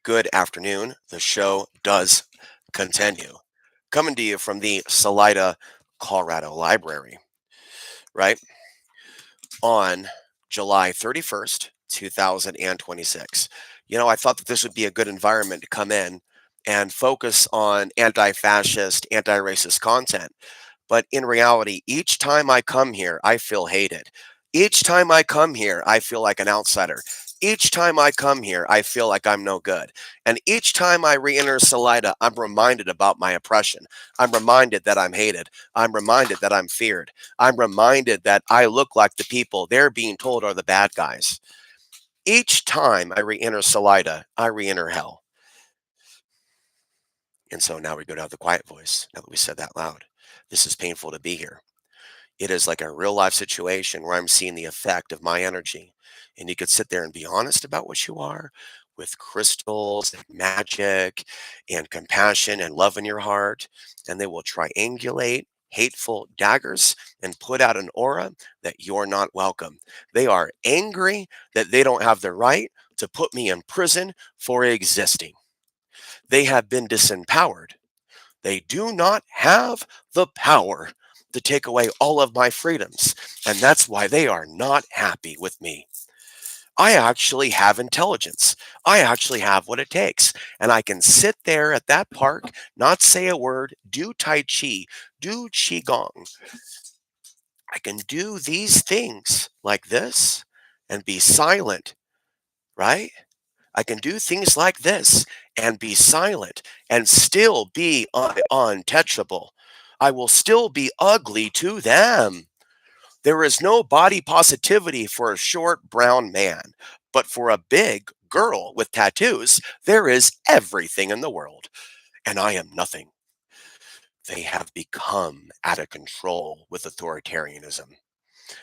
Good afternoon. The show does continue. Coming to you from the Salida, Colorado Library, right? On July 31st, 2026. I thought that this would be a good environment to come in and focus on anti fascist, anti racist content. But in reality, each time I come here, I feel hated. Each time I come here, I feel like an outsider. Each time I come here, I feel like I'm no good. And each time I re enter Salida, I'm reminded about my oppression. I'm reminded that I'm hated. I'm reminded that I'm feared. I'm reminded that I look like the people they're being told are the bad guys. Each time I re enter Salida, I re enter hell. And so now we go down to the quiet voice, now that we said that loud. This is painful to be here. It is like a real life situation where I'm seeing the effect of my energy. And you could sit there and be honest about what you are with crystals and magic and compassion and love in your heart. And they will triangulate hateful daggers and put out an aura that you're not welcome. They are angry that they don't have the right to put me in prison for existing. They have been disempowered. They do not have the power to take away all of my freedoms, and that's why they are not happy with me. I actually have intelligence. I actually have what it takes. And I can sit there at that park, not say a word, do Tai Chi, do Qigong. I can do these things like this and be silent, right? I can do things like this and be silent and still be untouchable. I will still be ugly to them. There is no body positivity for a short brown man, but for a big girl with tattoos, there is everything in the world, and I am nothing. They have become out of control with authoritarianism.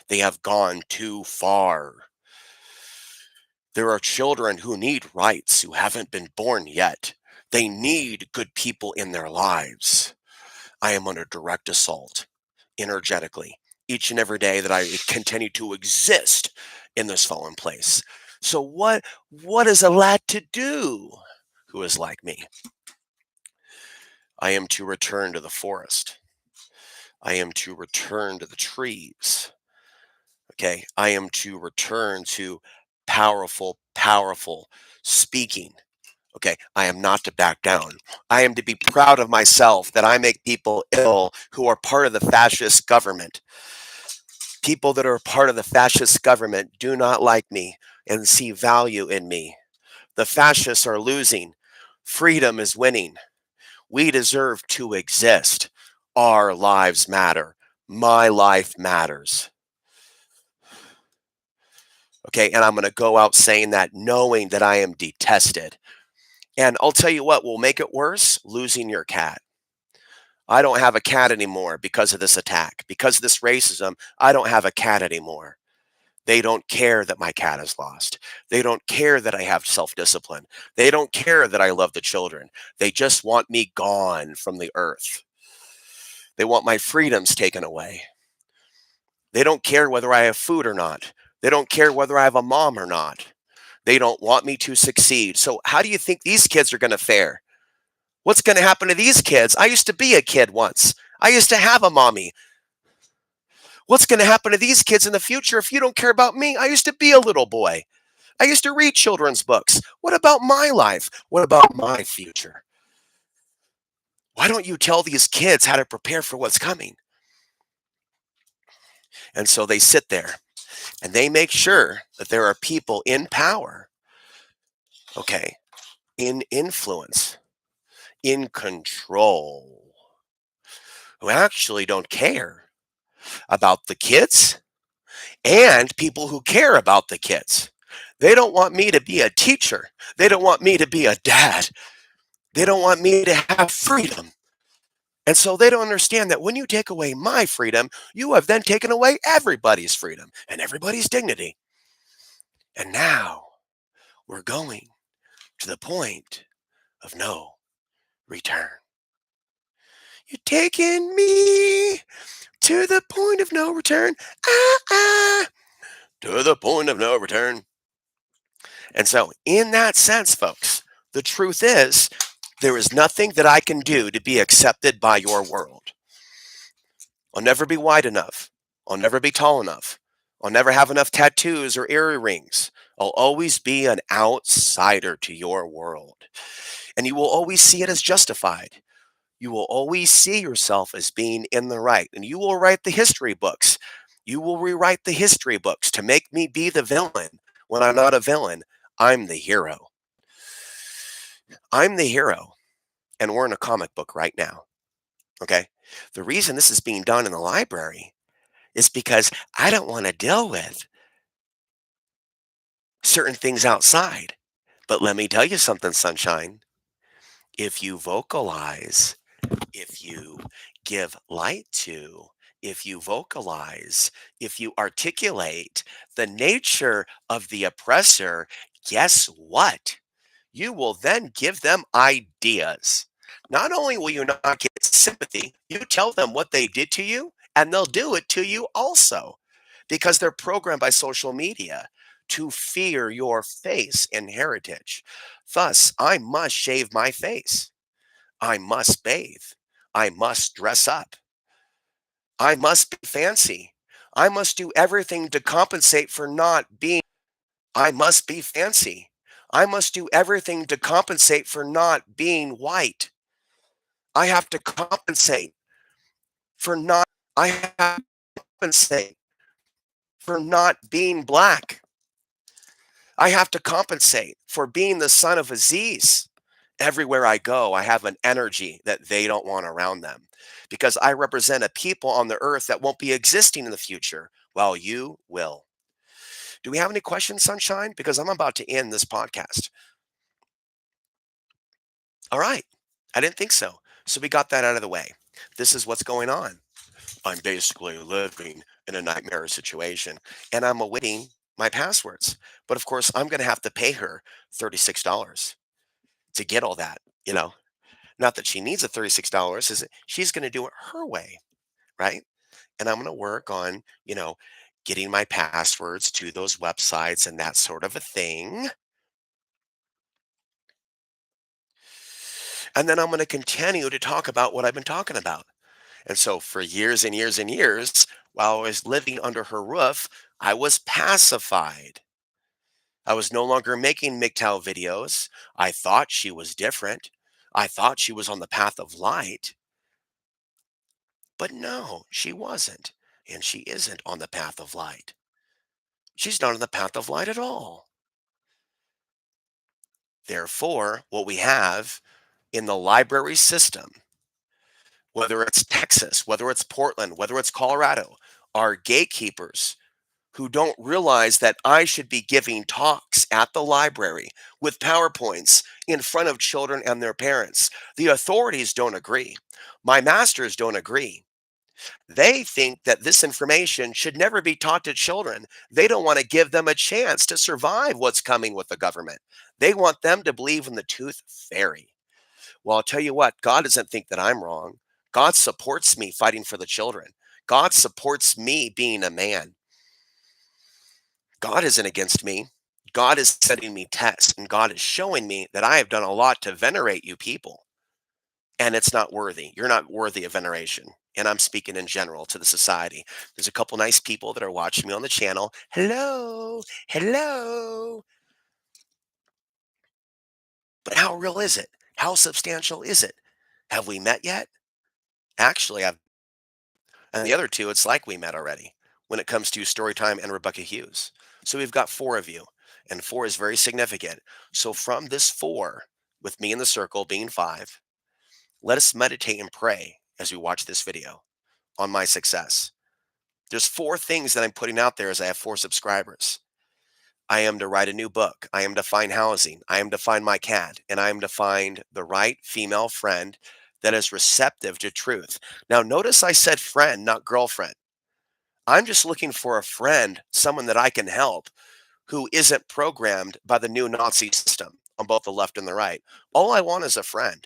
They have gone too far. There are children who need rights who haven't been born yet. They need good people in their lives. I am under direct assault energetically each and every day that I continue to exist in this fallen place. So what is a lad to do who is like me? I am to return to the forest. I am to return to the trees. Okay. I am to return to powerful speaking. Okay, I am not to back down. I am to be proud of myself that I make people ill who are part of the fascist government. People that are part of the fascist government do not like me and see value in me. The fascists are losing. Freedom is winning. We deserve to exist. Our lives matter. My life matters. Okay, and I'm going to go out saying that, knowing that I am detested. And I'll tell you what will make it worse: losing your cat. I don't have a cat anymore because of this attack. Because of this racism, I don't have a cat anymore. They don't care that my cat is lost. They don't care that I have self discipline. They don't care that I love the children. They just want me gone from the earth. They want my freedoms taken away. They don't care whether I have food or not. They don't care whether I have a mom or not. They don't want me to succeed. So, how do you think these kids are going to fare? What's going to happen to these kids? I used to be a kid once. I used to have a mommy. What's going to happen to these kids in the future if you don't care about me? I used to be a little boy. I used to read children's books. What about my life? What about my future? Why don't you tell these kids how to prepare for what's coming? And so they sit there and they make sure that there are people in power, okay, in influence, in control, who actually don't care about the kids and people who care about the kids. They don't want me to be a teacher. They don't want me to be a dad. They don't want me to have freedom. And so they don't understand that when you take away my freedom, you have then taken away everybody's freedom and everybody's dignity. And now we're going to the point of no return. You're taking me to the point of no return. Ah, ah, to the point of no return. And so, in that sense, folks, The truth is, there is nothing that I can do to be accepted by your world. I'll never be wide enough. I'll never be tall enough. I'll never have enough tattoos or earrings. I'll always be an outsider to your world. And you will always see it as justified. You will always see yourself as being in the right. And you will write the history books. You will rewrite the history books to make me be the villain when I'm not a villain. I'm the hero. I'm the hero. And we're in a comic book right now. Okay. The reason this is being done in the library is because I don't want to deal with certain things outside. But let me tell you something, sunshine. If you vocalize, if you give light to, if you vocalize, if you articulate the nature of the oppressor, guess what? You will then give them ideas. Not only will you not get sympathy, you tell them what they did to you, and they'll do it to you also because they're programmed by social media to fear your face and heritage. Thus, I must shave my face. I must bathe. I must dress up. I must be fancy. I must do everything to compensate for not being. I must be fancy. I must do everything to compensate for not being white. I have to compensate for not I have to compensate for not being black. I have to compensate for being the son of Aziz. Everywhere I go, I have an energy that they don't want around them because I represent a people on the earth that won't be existing in the future, while you will. Do we have any questions, Sunshine? Because I'm about to end this podcast. All right. I didn't think so. So we got that out of the way. This is what's going on. I'm basically living in a nightmare situation and I'm awaiting my passwords. But of course, I'm going to have to pay her $36 to get all that, you know. Not that she needs the $36, is that she's going to do it her way, right? And I'm going to work on, getting my passwords to those websites and that sort of a thing. And then I'm going to continue to talk about what I've been talking about. And so for years and years and years, while I was living under her roof, I was pacified. I was no longer making MGTOW videos. I thought she was different. I thought she was on the path of light. But no, she wasn't. And she isn't on the path of light. She's not on the path of light at all. Therefore, what we have in the library system, whether it's Texas, whether it's Portland, whether it's Colorado, are gatekeepers who don't realize that I should be giving talks at the library with PowerPoints in front of children and their parents. The authorities don't agree. My masters don't agree. They think that this information should never be taught to children. They don't want to give them a chance to survive what's coming with the government. They want them to believe in the tooth fairy. Well, I'll tell you what, God doesn't think that I'm wrong. God supports me fighting for the children. God supports me being a man. God isn't against me. God is setting me tests, and God is showing me that I have done a lot to venerate you people. And it's not worthy. You're not worthy of veneration. And I'm speaking in general to the society. There's a couple nice people that are watching me on the channel. Hello. Hello. But how real is it? How substantial is it? Have we met yet? Actually, I've and the other two, it's like we met already when it comes to Storytime and Rebecca Hughes. So we've got four of you, and four is very significant. So from this four, with me in the circle being five, let us meditate and pray as we watch this video on my success. There's four things that I'm putting out there as I have four subscribers. I am to write a new book. I am to find housing. I am to find my cat. And I am to find the right female friend that is receptive to truth. Now, notice I said friend, not girlfriend. I'm just looking for a friend, someone that I can help who isn't programmed by the new Nazi system on both the left and the right. All I want is a friend.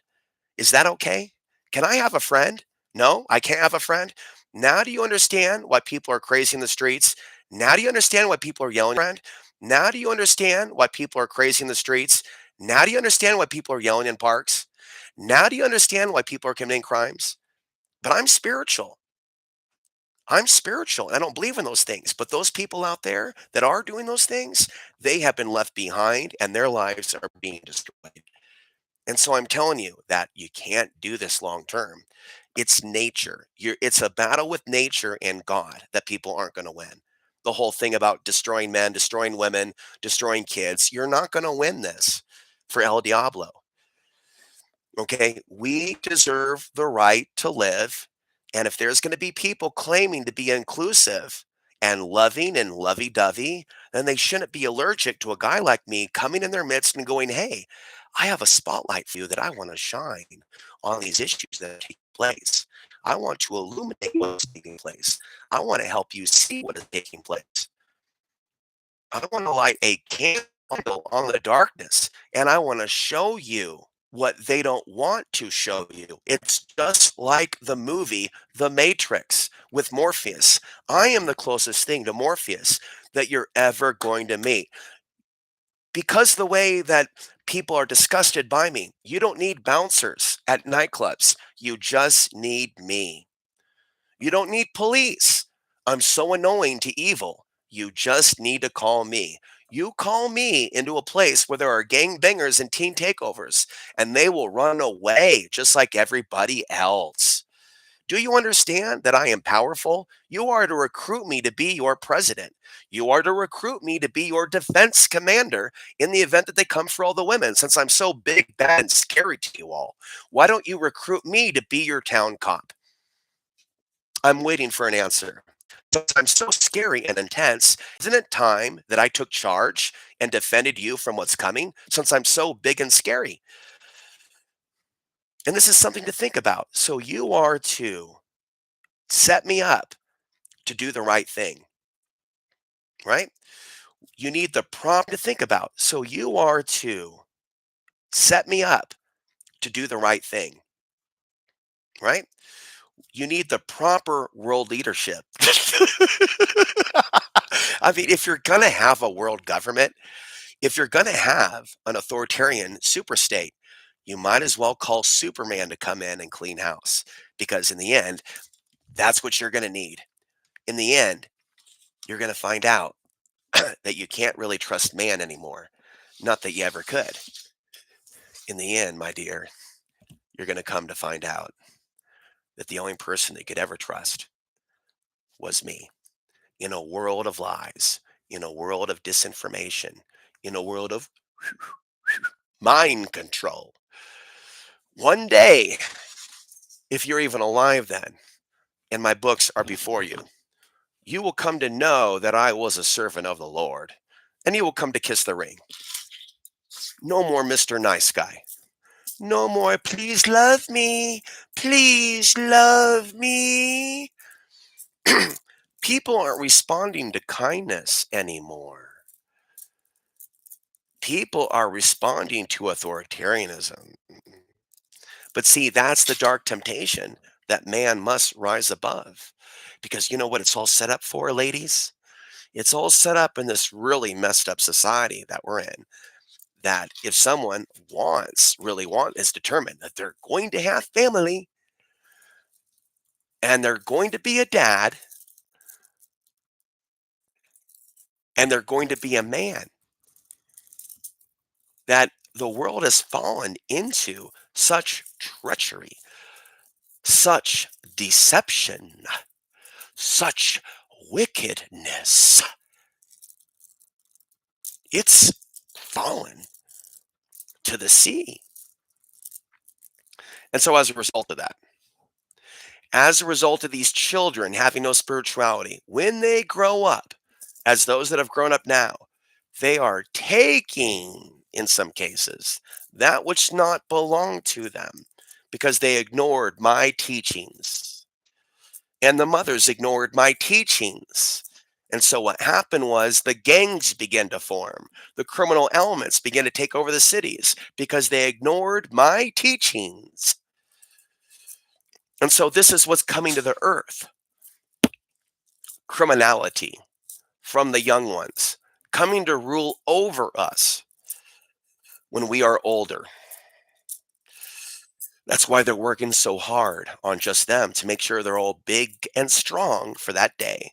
Is that okay? Can I have a friend? No, I can't have a friend. Now do you understand why people are crazy in the streets? Now do you understand why people are yelling? Friend? Now do you understand why people are crazy in the streets? Now do you understand why people are yelling in parks? Now do you understand why people are committing crimes? But I'm spiritual. I'm spiritual. I don't believe in those things. But those people out there that are doing those things, they have been left behind and their lives are being destroyed. And so I'm telling you that you can't do this long term. It's nature. It's a battle with nature and God that people aren't going to win. The whole thing about destroying men, destroying women, destroying kids, you're not going to win this for El Diablo. Okay, we deserve the right to live. And if there's going to be people claiming to be inclusive and loving and lovey dovey, then they shouldn't be allergic to a guy like me coming in their midst and going, hey, I have a spotlight for you that I want to shine on these issues that are taking place. I want to illuminate what's taking place. I want to help you see what is taking place. I want to light a candle on the darkness, and I want to show you what they don't want to show you. It's just like the movie The Matrix with Morpheus. I am the closest thing to Morpheus that you're ever going to meet. Because the way that people are disgusted by me, you don't need bouncers at nightclubs. You just need me. You don't need police. I'm so annoying to evil. You just need to call me. You call me into a place where there are gangbangers and teen takeovers, and they will run away just like everybody else. Do you understand that I am powerful? You are to recruit me to be your president. You are to recruit me to be your defense commander in the event that they come for all the women, since I'm so big, bad, and scary to you all. Why don't you recruit me to be your town cop? I'm waiting for an answer. Since I'm so scary and intense, isn't it time that I took charge and defended you from what's coming since I'm so big and scary? And this is something to think about. So you are to set me up to do the right thing, right? You need the prompt to think about. So you are to set me up to do the right thing, right? You need the proper world leadership. I mean, if you're going to have a world government, if you're going to have an authoritarian superstate, you might as well call Superman to come in and clean house because in the end, that's what you're going to need. In the end, you're going to find out that you can't really trust man anymore. Not that you ever could. In the end, my dear, you're going to come to find out that the only person that you could ever trust was me. In a world of lies, in a world of disinformation, in a world of mind control. One day, if you're even alive then, and my books are before you, you will come to know that I was a servant of the Lord, and you will come to kiss the ring. No more Mr. Nice Guy. No more, please love me. Please love me. People aren't responding to kindness anymore. People are responding to authoritarianism. But see, that's the dark temptation that man must rise above. Because you know what it's all set up for, ladies? It's all set up in this really messed up society that we're in. That if someone is determined that they're going to have family and they're going to be a dad and they're going to be a man, that the world has fallen into such treachery, such deception, such wickedness. It's fallen to the sea. And so, as a result of these children having no spirituality, when they grow up, as those that have grown up now, they are taking, in some cases, that which not belonged to them because they ignored my teachings. And the mothers ignored my teachings. And so what happened was the gangs began to form. The criminal elements began to take over the cities because they ignored my teachings. And so this is what's coming to the earth. Criminality from the young ones coming to rule over us. when we are older. That's why they're working so hard on just them to make sure they're all big and strong for that day.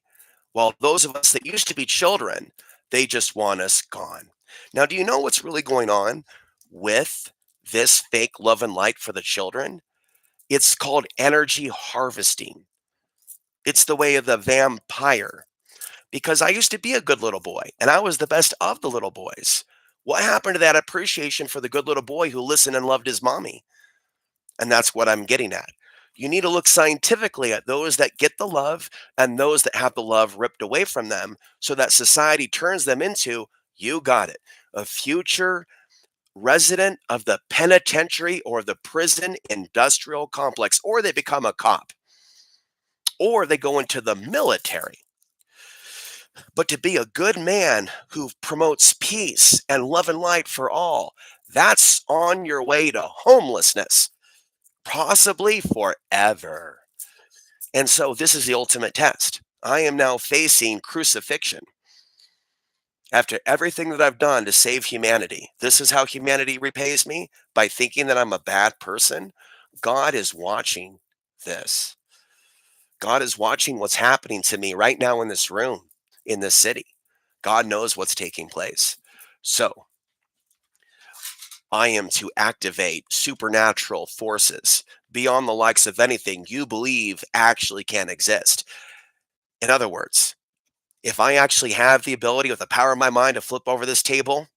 While those of us that used to be children, they just want us gone. Now, do you know what's really going on with this fake love and light for the children? It's called energy harvesting. It's the way of the vampire. Because I used to be a good little boy and I was the best of the little boys. What happened to that appreciation for the good little boy who listened and loved his mommy? And that's what I'm getting at. You need to look scientifically at those that get the love and those that have the love ripped away from them so that society turns them into, you got it, a future resident of the penitentiary or the prison industrial complex, or they become a cop, or they go into the military. But to be a good man who promotes peace and love and light for all, that's on your way to homelessness, possibly forever. And so this is the ultimate test. I am now facing crucifixion after everything that I've done to save humanity. This is how humanity repays me by thinking that I'm a bad person. God is watching this. God is watching what's happening to me right now in this room, in this city. God knows what's taking place. So I am to activate supernatural forces beyond the likes of anything you believe actually can exist. In other words, if I actually have the ability with the power of my mind to flip over this table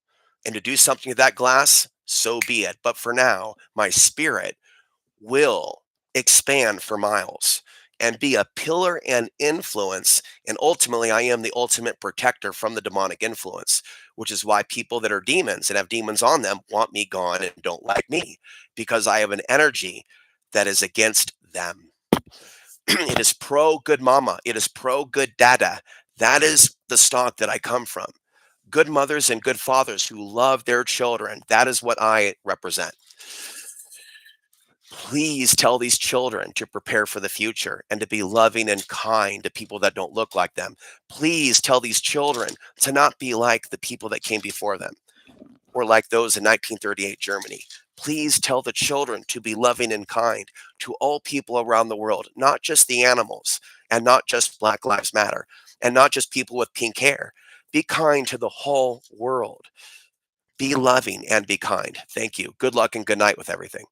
and to do something with that glass, so be it. But for now, my spirit will expand for miles and be a pillar and influence. And ultimately, I am the ultimate protector from the demonic influence, which is why people that are demons and have demons on them want me gone and don't like me because I have an energy that is against them. It is pro good mama. It is pro good dada. That is the stock that I come from. Good mothers and good fathers who love their children. That is what I represent. Please tell these children to prepare for the future and to be loving and kind to people that don't look like them. Please tell these children to not be like the people that came before them or like those in 1938 Germany. Please tell the children to be loving and kind to all people around the world, not just the animals and not just Black Lives Matter and not just people with pink hair. Be kind to the whole world. Be loving and be kind. Thank you. Good luck and good night with everything.